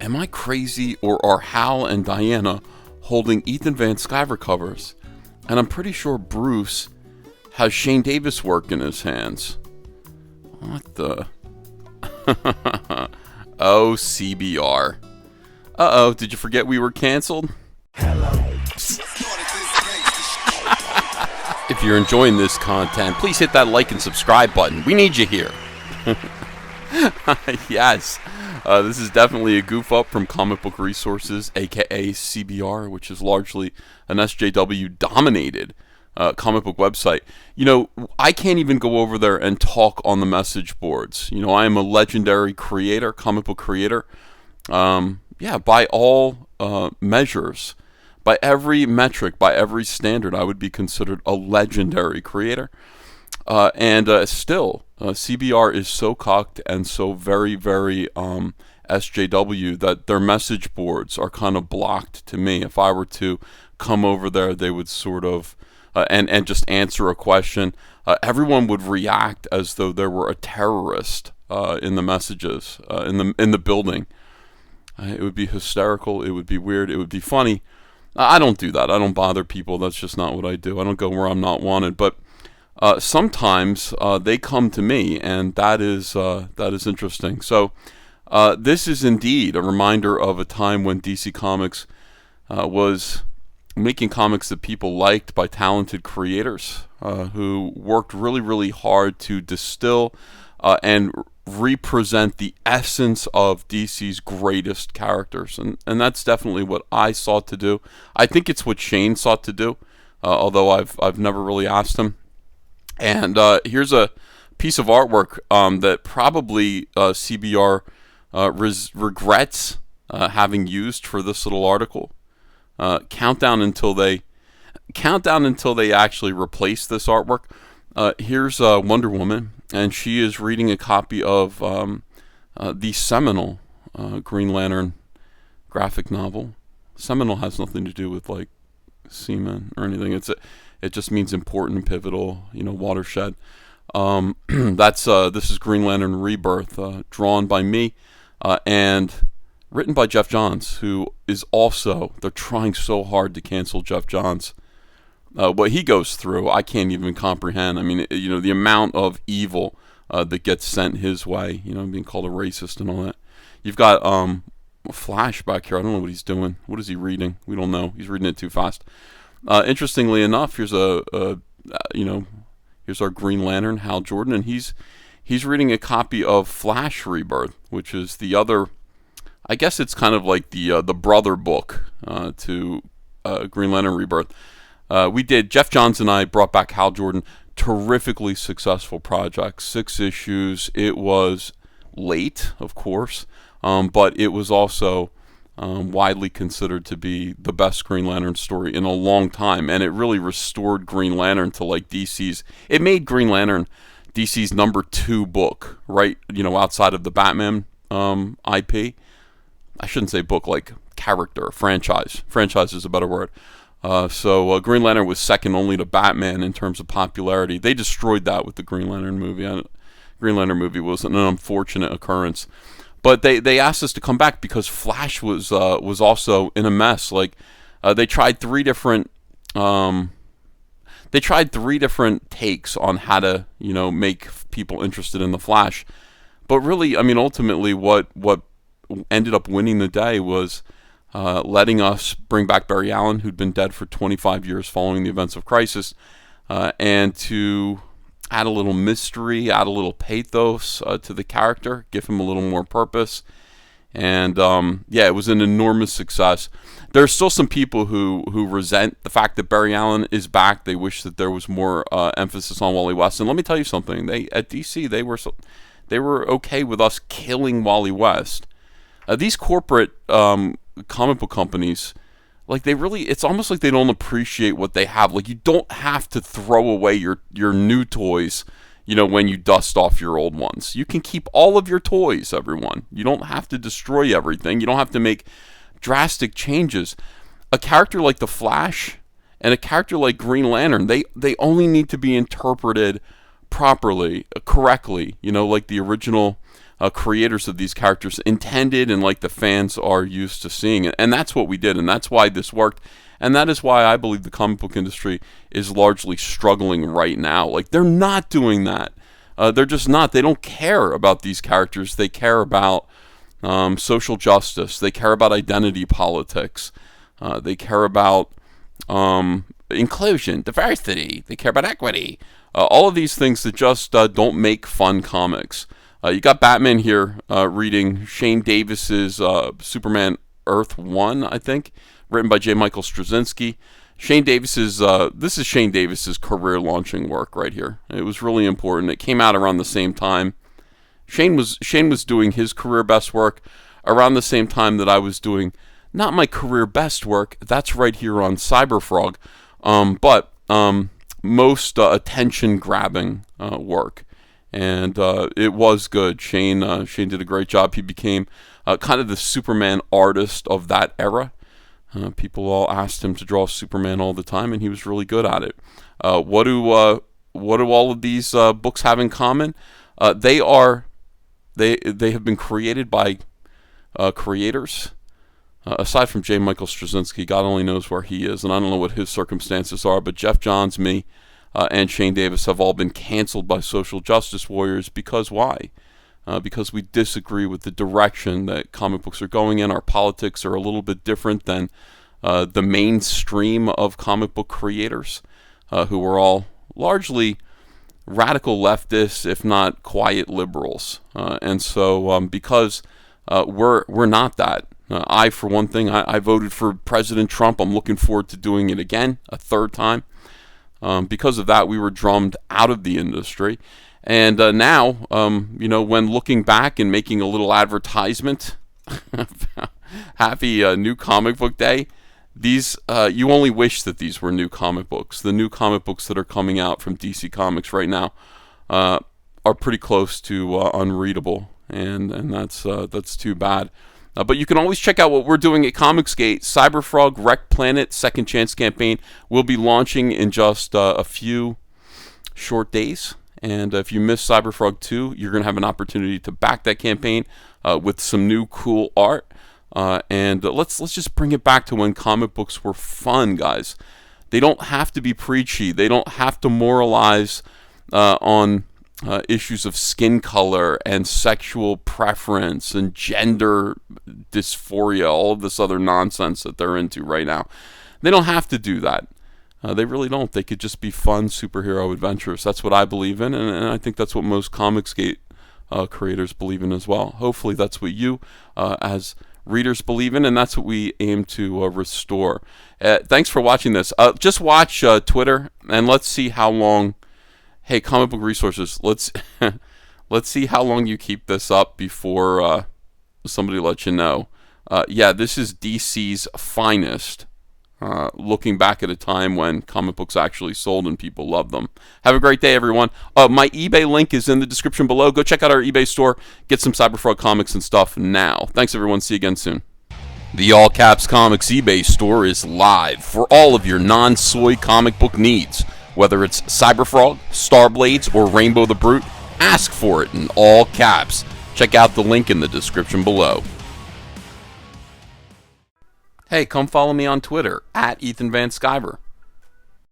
Am I crazy, or are Hal and Diana holding Ethan Van Sciver covers? And I'm pretty sure Bruce has Shane Davis work in his hands. What the? Oh, CBR. Uh-oh, did you forget we were canceled? If you're enjoying this content, please hit that like and subscribe button. We need you here. Yes. This is definitely a goof up from Comic Book Resources, aka CBR, which is largely an SJW dominated comic book website. You know, I can't even go over there and talk on the message boards. You know, I am a legendary creator, comic book creator. By all measures, by every metric, by every standard, I would be considered a legendary creator. Still, CBR is so cocked and so very, very SJW that their message boards are kind of blocked to me. If I were to come over there, they would sort of and just answer a question. Everyone would react as though there were a terrorist in the messages in the building. It would be hysterical. It would be weird. It would be funny. I don't do that. I don't bother people. That's just not what I do. I don't go where I'm not wanted. But sometimes they come to me, and that is interesting. So this is indeed a reminder of a time when DC Comics was making comics that people liked by talented creators who worked really, really hard to distill and represent the essence of DC's greatest characters. And that's definitely what I sought to do. I think it's what Shane sought to do, although I've never really asked him. And here's a piece of artwork that probably CBR regrets having used for this little article. Countdown until they actually replace this artwork. Here's Wonder Woman, and she is reading a copy of the seminal Green Lantern graphic novel. Seminal has nothing to do with like semen or anything. It just means important, pivotal, watershed. This is Green Lantern Rebirth, drawn by me and written by Jeff Johns, who is also, they're trying so hard to cancel Jeff Johns. What he goes through, I can't even comprehend. I mean, the amount of evil that gets sent his way, being called a racist and all that. You've got Flash back here. I don't know what he's doing. What is he reading? We don't know. He's reading it too fast. Interestingly enough, here's here's our Green Lantern, Hal Jordan, and he's reading a copy of Flash Rebirth, which is the other. I guess it's kind of like the brother book to Green Lantern Rebirth. Jeff Johns and I brought back Hal Jordan. Terrifically successful project. 6 issues. It was late, of course, but it was also widely considered to be the best Green Lantern story in a long time, and it really restored Green Lantern to like DC's. It made Green Lantern DC's number 2 book, right? Outside of the Batman IP. I shouldn't say book, like character, franchise. Franchise is a better word. So Green Lantern was second only to Batman in terms of popularity. They destroyed that with the Green Lantern movie. Green Lantern movie was an unfortunate occurrence. But they asked us to come back because Flash was also in a mess. Like they tried 3 different takes on how to make people interested in the Flash. But really, I mean, ultimately, what ended up winning the day was letting us bring back Barry Allen, who'd been dead for 25 years following the events of Crisis, and to add a little mystery, add a little pathos to the character, give him a little more purpose. And it was an enormous success. There's still some people who resent the fact that Barry Allen is back. They wish that there was more emphasis on Wally West. And let me tell you something. At DC, they were okay with us killing Wally West. These corporate comic book companies, like it's almost like they don't appreciate what they have. Like, you don't have to throw away your new toys, when you dust off your old ones. You can keep all of your toys, everyone. You don't have to destroy everything. You don't have to make drastic changes. A character like the Flash and a character like Green Lantern, they only need to be interpreted properly, correctly, like the original creators of these characters intended and like the fans are used to seeing it. And that's what we did, and that's why this worked. And that is why I believe the comic book industry is largely struggling right now. Like, they're not doing that. They're just not. They don't care about these characters. They care about social justice. They care about identity politics. They care about inclusion, diversity. They care about equity. All of these things that just don't make fun comics. You got Batman here reading Shane Davis's Superman Earth 1, I think, written by J. Michael Straczynski. This is Shane Davis's career launching work right here. It was really important. It came out around the same time. Shane was doing his career best work around the same time that I was doing not my career best work. That's right here on CYBERFROG, but most attention grabbing work. And it was good. Shane did a great job. He became kind of the Superman artist of that era. People all asked him to draw Superman all the time, and he was really good at it. What do all of these books have in common? They have been created by creators. Aside from J. Michael Straczynski, God only knows where he is, and I don't know what his circumstances are. But Jeff Johns, me, and Shane Davis have all been canceled by social justice warriors. Because why? Because we disagree with the direction that comic books are going in. Our politics are a little bit different than the mainstream of comic book creators, who are all largely radical leftists, if not quiet liberals. And so because we're not that. I, for one thing, I voted for President Trump. I'm looking forward to doing it again, a third time. Because of that, we were drummed out of the industry. And now, when looking back and making a little advertisement, happy New Comic Book Day, these you only wish that these were new comic books. The new comic books that are coming out from DC Comics right now are pretty close to unreadable, and that's too bad. But you can always check out what we're doing at COMICSGATE. CYBERFROG Wrecked Planet Second Chance campaign will be launching in just a few short days. And if you miss CYBERFROG 2, you're going to have an opportunity to back that campaign with some new cool art. And let's just bring it back to when comic books were fun, guys. They don't have to be preachy. They don't have to moralize on issues of skin color and sexual preference and gender dysphoria, all of this other nonsense that they're into right now. They don't have to do that. They really don't. They could just be fun superhero adventures. That's what I believe in, and I think that's what most COMICSGATE creators believe in as well. Hopefully that's what you, as readers, believe in, and that's what we aim to restore. Thanks for watching this. Just watch Twitter, and let's see how long... Hey, Comic Book Resources, let's see how long you keep this up before somebody lets you know. Yeah, this is DC's finest. Looking back at a time when comic books actually sold and people loved them. Have a great day, everyone. My eBay link is in the description below. Go check out our eBay store. Get some CyberFrog comics and stuff now. Thanks, everyone. See you again soon. The All Caps Comics eBay store is live for all of your non-soy comic book needs. Whether it's CyberFrog, Starblades, or Rainbow the Brute, ask for it in all caps. Check out the link in the description below. Hey, come follow me on Twitter, @EthanVanSkyver.